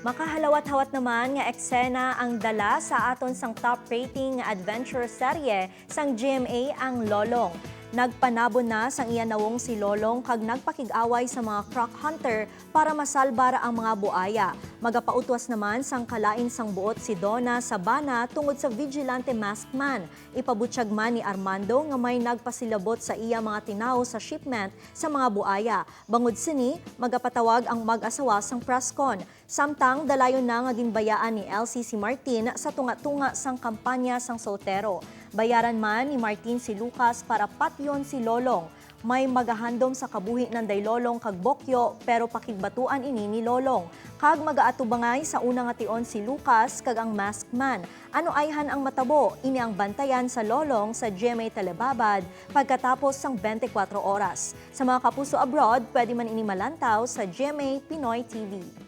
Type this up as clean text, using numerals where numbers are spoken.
Makahalawat-hawat naman nga eksena ang dala sa aton sang top rating nga adventure serye sang GMA ang Lolong. Nagpanabon na sang iya nawong si Lolong kag nagpakig-away sa mga croc hunter para masalbar ang mga buaya. Magapautwas naman sang kalain sang buot si Donna sa bana tungod sa vigilante masked man. Ipabutyag man ni Armando nga may nagpasilabot sa iya mga tinaw sa shipment sa mga buaya. Bangod sini, magapatawag ang mag-asawa sang presscon. Samtang dalayon na nga ginbayaan ni LCC Martin sa tunga-tunga sang kampanya sang soltero. Bayaran man ni Martin si Lucas para patyon si Lolong. May magahandom sa kabuhi ng Daylolong kag Bokyo pero pakigbatuan ini ni Lolong. Kag magaatubangay sa unang ation si Lucas kag ang masked man. Ano ayhan ang matabo? Ini ang bantayan sa Lolong sa GMA Telebabad pagkatapos sang 24 oras. Sa mga kapuso abroad, pwede man ini malantaw sa GMA Pinoy TV.